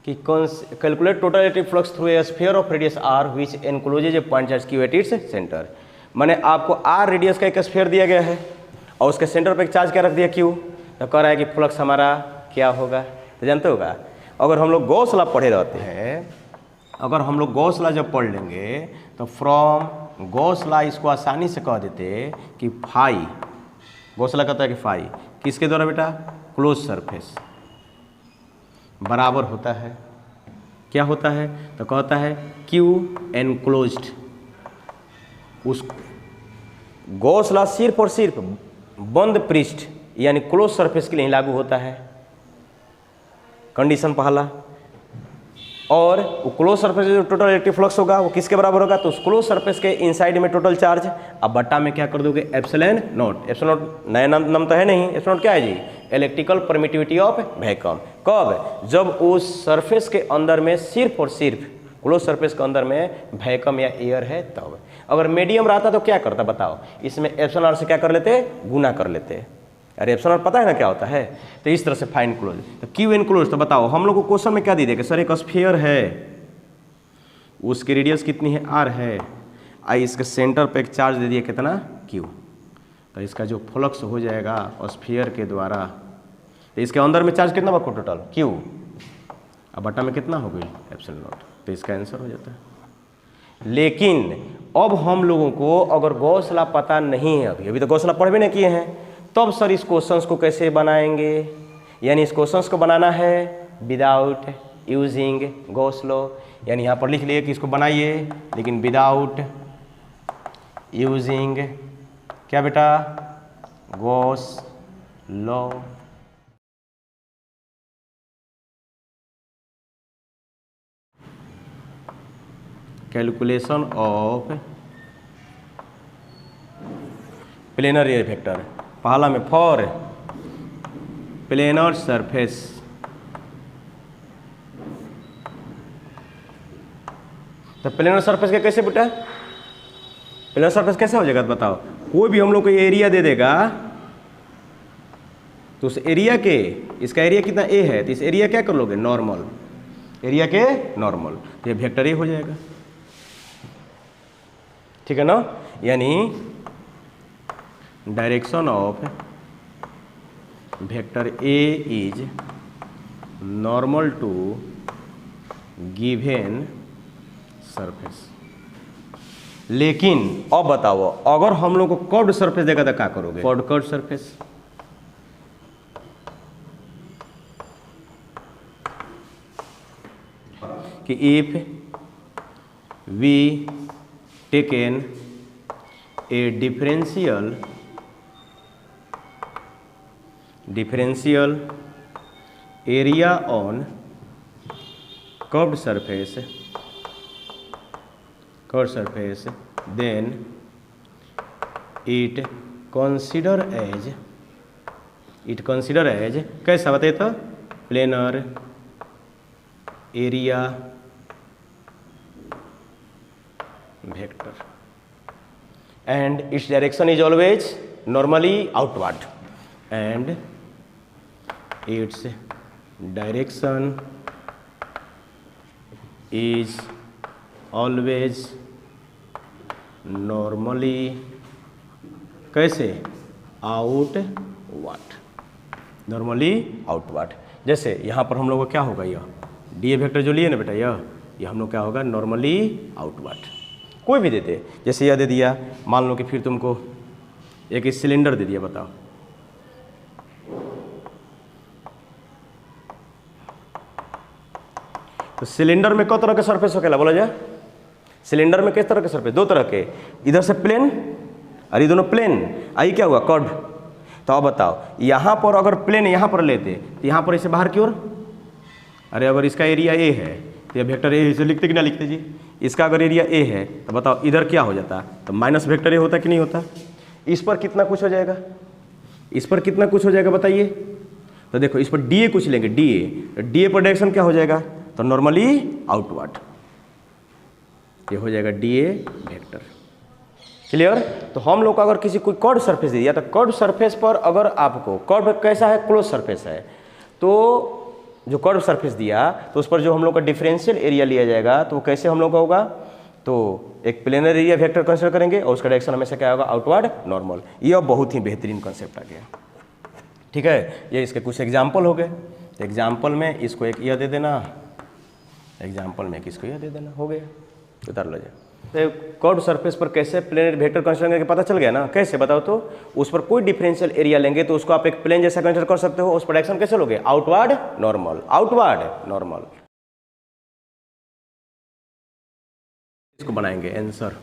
कि calculate total electric flux through a sphere of radius r which encloses A point charge q at its centre. माने आपको r रेडियस का एक स्फीयर दिया गया है और उसके सेंटर पे एक चार्ज क्या रख दिया q, तो कह रहा है कि फ्लक्स हमारा क्या होगा? तो जानते होगा अगर हम लोग गॉस लॉ पढ़े रहते हैं, अगर हम लोग गॉस लॉ जब पढ़ लेंगे तो फ्रॉम गॉस लॉ इसको आसानी से कह देते कि फाई, गॉस लॉ कहता है कि फाई किसके द्वारा बेटा? क्लोज सरफेस बराबर होता है, क्या होता है? तो कहता है क्यू एनक्लोज्ड। उस गॉस लॉ सिर्फ और सिर्फ बंद पृष्ठ यानी क्लोज सरफेस के लिए ही लागू होता है, कंडीशन पहला। और वो क्लोज सरफेस जो टोटल इलेक्ट्रिक फ्लक्स होगा वो किसके बराबर होगा? तो उस क्लोज सरफेस के इनसाइड में टोटल चार्ज, अब बट्टा में क्या कर दोगे? Epsilon not. एप्सिलॉन नॉट नया नाम तो है नहीं, एप्सिलॉन नॉट क्या है जी? Electrical permittivity of vacuum. कब? जब उस सरफेस के अंदर में सिर्फ और सिर्फ क्लोज सरफेस के अंदर में वैक्यूम या एयर है तब। अगर मीडियम रहता तो क्या करता बताओ? इसमें एप्सिलॉन नॉट से क्या कर लेते? गुना कर लेते। अरे एप्सिलॉन नॉट पता है ना क्या होता है? तो इस तरह से फाइन क्लोज। तो क्यू एनक्लोज, तो बताओ हम लोग को क्वेश्चन में क्या दी देगा? सर एक स्फीयर है, उसकी रेडियस कितनी है? r है, आई इसके सेंटर पे एक चार्ज दे दिया कितना? q। तो इसका जो फ्लक्स हो जाएगा स्फीयर के द्वारा, तो इसके अंदर में चार्ज कितना होगा टोटल? q। अब बटा में कितना हो गई? Epsilon not. तो इसका आंसर हो जाता है। लेकिन अब हम लोगों को अगर गॉस लॉ पता नहीं है, अभी तो गॉस लॉ पढ़ भी नहीं किए हैं, तब सर इस क्वेश्चंस को कैसे बनाएंगे? यानी इस क्वेश्चंस को बनाना है विदाउट यूजिंग गॉस लॉ। यानी यहाँ पर लिख लिए कि इसको बनाइए लेकिन विदाउट यूजिंग क्या बेटा? Gauss law. Calculation of planar air vector. पहला में फॉर प्लेनर सरफेस, तो प्लेनर सरफेस के कैसे बेटा? प्लेनर सरफेस कैसे हो जाएगा बताओ? कोई भी हम लोग को एरिया दे देगा तो उस एरिया के, इसका एरिया कितना ए है, तो इस एरिया क्या कर लोगे? नॉर्मल, एरिया के नॉर्मल, तो ये वेक्टर ए हो जाएगा। ठीक है ना, यानी direction of vector A is normal to given surface. लेकिन अब बताओ, अगर हम लोग को कर्व्ड सरफेस देगा तो क्या करोगे? कर्व्ड सरफेस कि if we taken a differential area on curved surface, then it consider as कैसा बताइए तो planar area vector and its direction is always normally outward, and its direction is always normally कैसे? Outward, normally outward. जैसे यहाँ पर हम लोग को क्या होगा, यह डी ए वेक्टर जो लिए ना बेटा, यह हम लोग क्या होगा? Normally outward. कोई भी देते, जैसे यह दे दिया, मान लो कि फिर तुमको एक सिलेंडर दे दिया, बताओ तो सिलेंडर में किस तरह के सरफेस होकेला बोला जाए? सिलेंडर में किस तरह के सरफेस? दो तरह के, इधर से प्लेन और ये दोनों प्लेन, आई क्या हुआ? कर्व। तो अब बताओ, यहाँ पर अगर प्लेन यहाँ पर लेते तो यहाँ पर इसे बाहर की ओर, अरे अगर इसका एरिया ए है तो यह वेक्टर ए इसे लिखते कि ना लिखते जी? इसका अगर एरिया ए है तो बताओ इधर क्या हो जाता? तो माइनस वेक्टर ए होता कि नहीं होता? इस पर कितना कुछ हो जाएगा? इस पर कितना कुछ हो जाएगा बताइए? तो देखो इस पर डी ए कुछ लेंगे, डी ए पर डायरेक्शन क्या हो जाएगा? तो नॉर्मली आउटवर्ड, ये हो जाएगा डी ए वेक्टर। क्लियर? तो हम लोग को अगर किसी कोई कर्व सरफेस दे दिया तो कर्व सरफेस पर अगर आपको कर्व कैसा है? क्लोज सरफेस है, तो जो कर्व सरफेस दिया तो उस पर जो हम लोग का डिफरेंशियल एरिया लिया जाएगा तो वो कैसे हम लोग का होगा? तो एक प्लेनर एरिया वेक्टर कंसीडर करेंगे और उसका डायरेक्शन हमेशा क्या होगा? Outward, normal. ये बहुत ही बेहतरीन कॉन्सेप्ट आ गया। ठीक है, ये इसके कुछ एग्जाम्पल हो गए। तो एग्जाम्पल में इसको एक यह दे देना, एग्जाम्पल में किसको यह दे देना, हो गया, उतार लो जाए। तो कर्व सरफेस पर कैसे प्लेन वेक्टर कंसीडर करके पता चल गया ना? कैसे बताओ तो? उस पर कोई डिफरेंशियल एरिया लेंगे तो उसको आप एक प्लेन जैसा कंसीडर कर सकते हो, उस पर डायरेक्शन कैसे लोगे? Outward, normal, outward, normal. इसको बनाएंगे आंसर।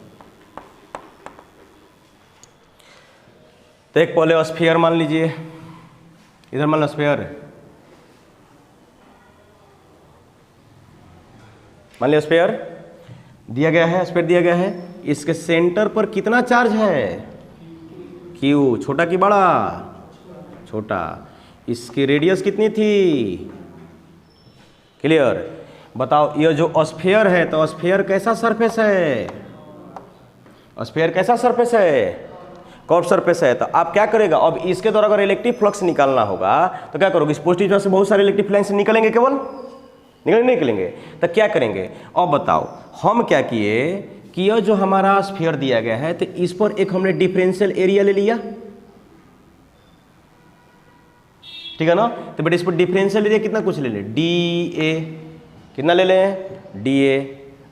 तो एक पहले स्फीयर मान लीजिए, इधर मान लो स्फीयर, मान लिया स्फीयर दिया गया है, स्फीयर दिया गया है, इसके सेंटर पर कितना चार्ज है? क्यू। छोटा कि बड़ा? छोटा। इसकी रेडियस कितनी थी? क्लियर? बताओ, ये जो स्फीयर है तो स्फीयर कैसा सरफेस है? स्फीयर कैसा सरफेस है? कर्व सरफेस है। तो आप क्या करेगा? अब इसके द्वारा अगर इलेक्ट्रिक फ्लक्स निकालना होगा तो क्या करोगे? इस पॉजिटिव चार्ज से बहुत सारे इलेक्ट्रिक फ्लक्स निकलेंगे, केवल निकलेंगे। तो क्या करेंगे? अब बताओ, हम क्या किए कि यह जो हमारा स्फीयर दिया गया है तो इस पर एक हमने डिफरेंशियल एरिया ले लिया, ठीक है ना? तो बेटा इस पर डिफरेंशियल एरिया कितना कुछ ले ले? D A. कितना ले लें? D A.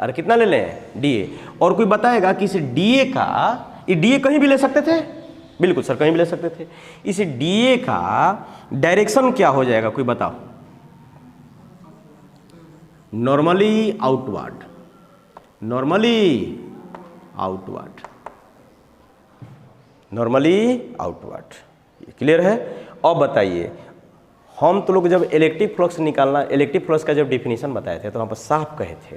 और कितना ले लें? D A. और कोई बताएगा कि इस डी ए का, ये डी ए कहीं भी ले सकते थे? बिल्कुल सर, कहीं भी ले सकते थे। इस डी ए का डायरेक्शन क्या हो जाएगा? कोई बताओ। Normally outward, normally outward, normally outward. Clear है? अब बताइए, हम तो लोग जब इलेक्ट्रिक फ्लक्स निकालना, इलेक्ट्रिक फ्लक्स का जब डिफिनीशन बताए थे तो वहाँ पर साफ कहे थे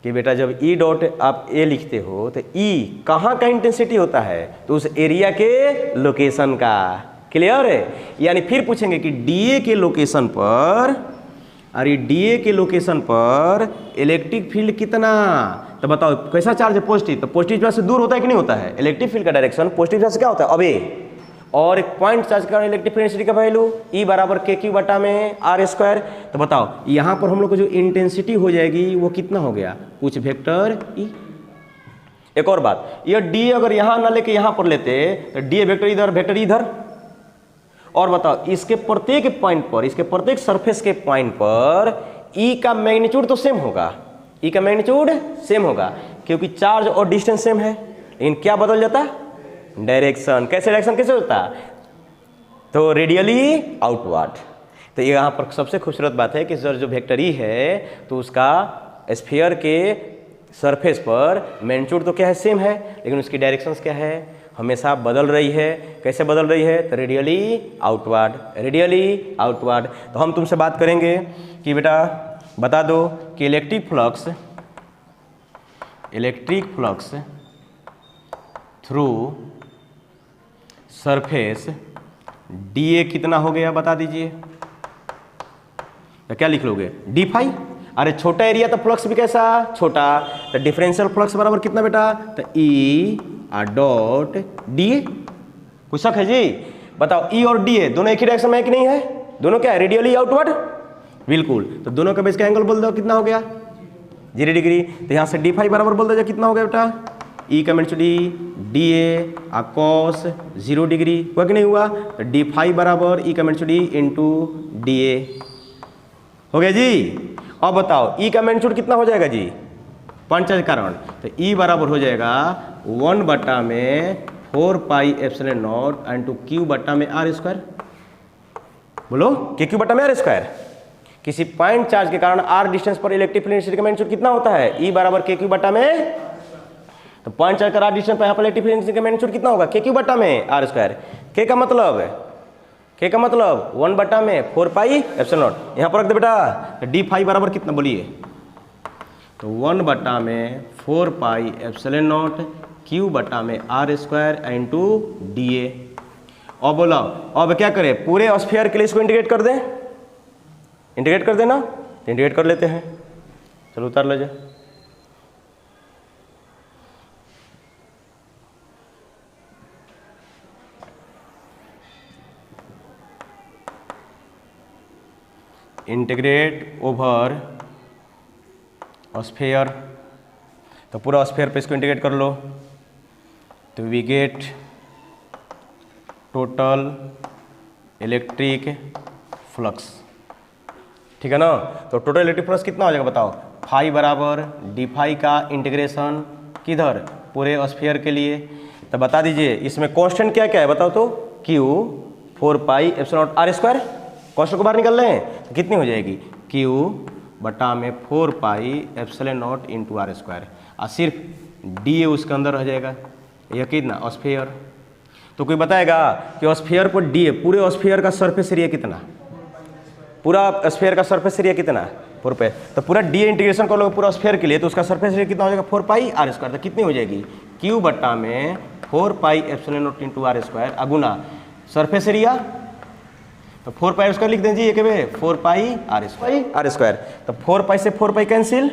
कि बेटा जब ई डॉट आप ए लिखते हो तो ई कहाँ का इंटेंसिटी होता है? तो उस एरिया के लोकेशन का। क्लियर है? यानी फिर पूछेंगे कि डी ए के लोकेशन पर, अरे डी ए के लोकेशन पर इलेक्ट्रिक फील्ड कितना? तो बताओ कैसा चार्ज है? पॉजिटिव। तो पॉजिटिव चार्ज से दूर होता है कि नहीं होता है? इलेक्ट्रिक फील्ड का डायरेक्शन पॉजिटिव चार्ज से क्या होता है? अबे। और एक पॉइंट चार्ज का इलेक्ट्रिक फील्ड का वैल्यू ई बराबर के क्यू बटा में आर स्क्वायर। तो बताओ यहाँ पर हम लोग को जो इंटेंसिटी हो जाएगी वो कितना हो गया? कुछ वेक्टर ई। एक और बात, ये डी अगर यहाँ ना लेके यहाँ पर लेते तो डी वेक्टर इधर। और बताओ इसके प्रत्येक पॉइंट पर, इसके प्रत्येक सरफेस के पॉइंट पर ई का मैग्नीट्यूड तो सेम होगा, ई का मैग्नीट्यूड सेम होगा, क्योंकि चार्ज और डिस्टेंस सेम है। लेकिन क्या बदल जाता? डायरेक्शन। डायरेक्शन कैसे होता? तो रेडियली आउटवर्ड। तो ये यहाँ पर सबसे खूबसूरत बात है कि सर जो वेक्टर ई है तो उसका स्फीयर के सरफेस पर मैग्नीट्यूड तो क्या है? सेम है, लेकिन उसकी डायरेक्शंस क्या है? हमेशा बदल रही है। कैसे बदल रही है? तो रेडियली आउटवर्ड, रेडियली आउटवर्ड। तो हम तुमसे बात करेंगे कि बेटा बता दो कि electric flux through surface dA कितना हो गया बता दीजिए। तो क्या लिख लोगे? D phi. अरे छोटा एरिया तो फ्लक्स भी कैसा? छोटा। तो डिफरेंशियल फ्लक्स बराबर कितना बेटा? तो ई डॉट dA। कुछ शक है जी? बताओ ई और dA दोनों एक ही डायरेक्शन में है कि नहीं है? दोनों क्या है? Radially outward. बिल्कुल। तो दोनों का बेस का एंगल बोल दो कितना हो गया? 0 डिग्री। तो यहाँ से डी फाई बराबर बोल दो कितना हो गया बेटा? ई का मैग्नीट्यूड dA cos 0 डिग्री हुआ कि नहीं हुआ? तो डी फाई बराबर ई का मैग्नीट्यूड इंटू dA हो गया जी। अब बताओ ई का मैग्नीट्यूड कितना हो जाएगा जी? पॉइंट चार्ज के कारण। तो ई बराबर हो जाएगा 1 बटा में 4 pi epsilon naught into Q बटा में आर स्क्वायर। बोलो के क्यू बटा में आर स्क्वायर। किसी पॉइंट चार्ज के कारण आर डिस्टेंस पर इलेक्ट्रिक फील्ड इंटेंसिटी का मैग्नीट्यूड कितना होता है? ई बराबर के क्यू बटा में, तो पॉइंट चार्ज का आर डिस्टेंस पर यहाँ पर इलेक्ट्रिक फील्ड इंटेंसिटी का मैग्नीट्यूड कितना होगा? के क्यू बटा में आर स्क्वायर। के का मतलब 1 बटा में 4 पाई एप्सिलॉन नॉट। यहाँ पर रख दे बेटा। डी फाई बराबर कितना बोलिए? तो 1 बटा में 4 पाई एप्सिलॉन नॉट क्यू बटा में आर स्क्वायर इंटू dA। और बोला अब क्या करें? पूरे स्फीयर के लिए इसको इंटीग्रेट कर दें। इंटीग्रेट कर देना, इंटीग्रेट कर लेते हैं। चलो उतार लीजिए। Integrate over sphere. तो पूरा स्फीयर पे इसको इंटीग्रेट कर लो तो we get total electric flux. ठीक है ना? तो टोटल इलेक्ट्रिक फ्लक्स कितना हो जाएगा बताओ? फाई बराबर डी फाई का इंटीग्रेशन किधर? पूरे स्फीयर के लिए। तो बता दीजिए इसमें कांस्टेंट क्या क्या है बताओ तो? Q 4 pi epsilon naught r square. Constant को बाहर निकाल रहे हैं तो कितनी हो जाएगी? क्यू बटा में 4 pi epsilon naught into are square. और सिर्फ dA उसके अंदर रह जाएगा। यह कितना? स्फीयर। तो कोई बताएगा कि स्फीयर पर dA, पूरे स्फीयर का सरफेस एरिया कितना? पूरा स्फीयर का सरफेस एरिया कितना? 4 पाई। तो पूरा dA इंटीग्रेशन कर लो पूरा स्फीयर के लिए, तो उसका सरफेस एरिया कितना हो जाएगा? 4 पाई आर स्क्वायर। तो कितनी हो जाएगी? क्यू बटा में 4 pi epsilon naught into are square अगुना सरफेस एरिया। तो 4 पाई स्क्वायर लिख देंगे ये के 4 पाई आर स्क्वायर। तो 4 पाई से 4 पाई कैंसिल,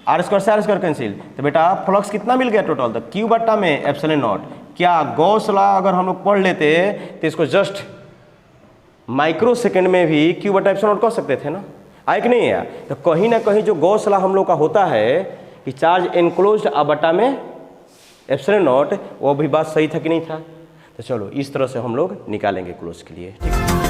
आर स्क्वायर से आर स्क्वायर कैंसिल। तो बेटा फ्लक्स कितना मिल गया टोटल? तो क्यू बटा में एप्सिलॉन नॉट। क्या गॉस लॉ अगर हम लोग पढ़ लेते तो इसको जस्ट माइक्रो सेकेंड में भी क्यू बटा एप्सिलॉन नॉट कह सकते थे ना? आए कि नहीं है? तो कहीं ना कहीं जो गॉस लॉ हम लोग का होता है कि चार्ज एनक्लोज्ड आ बटा में एप्सिलॉन नॉट, वो भी बात सही था कि नहीं था? तो चलो इस तरह से हम लोग निकालेंगे क्लोज के लिए। ठीक है।